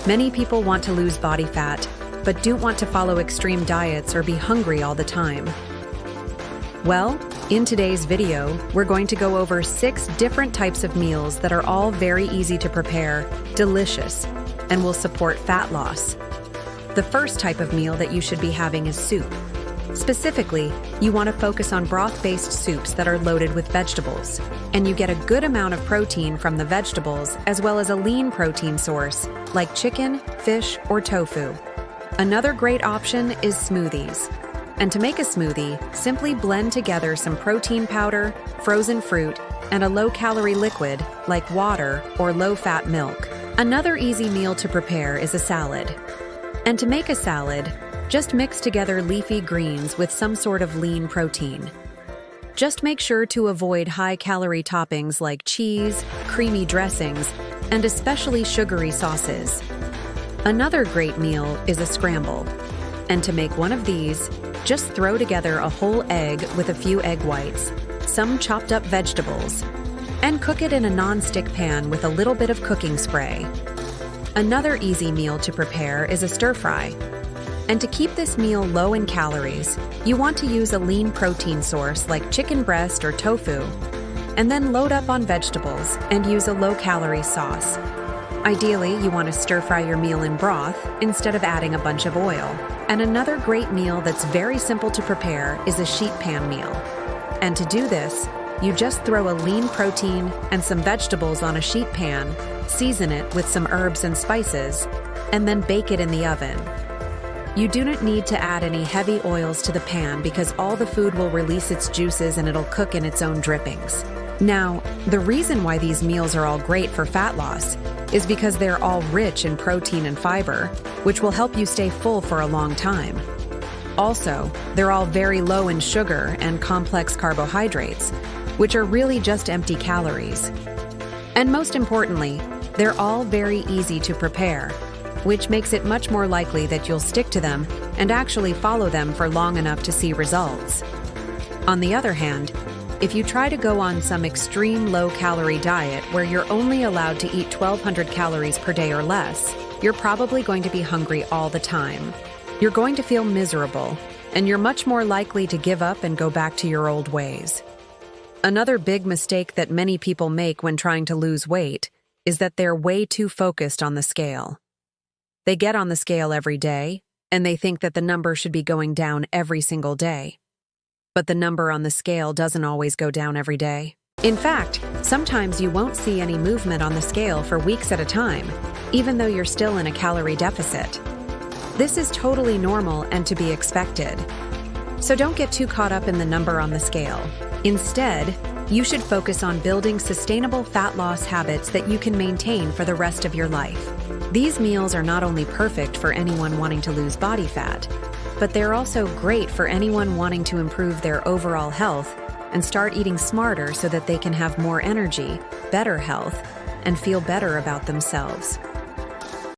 Many people want to lose body fat, but don't want to follow extreme diets or be hungry all the time. Well, in today's video, we're going to go over 6 different types of meals that are all very easy to prepare, delicious, and will support fat loss. The first type of meal that you should be having is soup. Specifically, you want to focus on broth-based soups that are loaded with vegetables, and you get a good amount of protein from the vegetables as well as a lean protein source like chicken, fish, or tofu. Another great option is smoothies. And to make a smoothie, simply blend together some protein powder, frozen fruit, and a low-calorie liquid like water or low-fat milk. Another easy meal to prepare is a salad. And to make a salad, just mix together leafy greens with some sort of lean protein. Just make sure to avoid high-calorie toppings like cheese, creamy dressings, and especially sugary sauces. Another great meal is a scramble. And to make one of these, just throw together a whole egg with a few egg whites, some chopped up vegetables, and cook it in a non-stick pan with a little bit of cooking spray. Another easy meal to prepare is a stir-fry. And to keep this meal low in calories, you want to use a lean protein source like chicken breast or tofu, and then load up on vegetables and use a low-calorie sauce. Ideally, you want to stir-fry your meal in broth instead of adding a bunch of oil. And another great meal that's very simple to prepare is a sheet pan meal. And to do this, you just throw a lean protein and some vegetables on a sheet pan, season it with some herbs and spices, and then bake it in the oven. You do not need to add any heavy oils to the pan because all the food will release its juices and it'll cook in its own drippings. Now, the reason why these meals are all great for fat loss is because they're all rich in protein and fiber, which will help you stay full for a long time. Also, they're all very low in sugar and complex carbohydrates, which are really just empty calories. And most importantly, they're all very easy to prepare, which makes it much more likely that you'll stick to them and actually follow them for long enough to see results. On the other hand, if you try to go on some extreme low-calorie diet where you're only allowed to eat 1,200 calories per day or less, you're probably going to be hungry all the time. You're going to feel miserable, and you're much more likely to give up and go back to your old ways. Another big mistake that many people make when trying to lose weight is that they're way too focused on the scale. They get on the scale every day, and they think that the number should be going down every single day. But the number on the scale doesn't always go down every day. In fact, sometimes you won't see any movement on the scale for weeks at a time, even though you're still in a calorie deficit. This is totally normal and to be expected. So don't get too caught up in the number on the scale. Instead, you should focus on building sustainable fat loss habits that you can maintain for the rest of your life. These meals are not only perfect for anyone wanting to lose body fat, but they're also great for anyone wanting to improve their overall health and start eating smarter so that they can have more energy, better health, and feel better about themselves.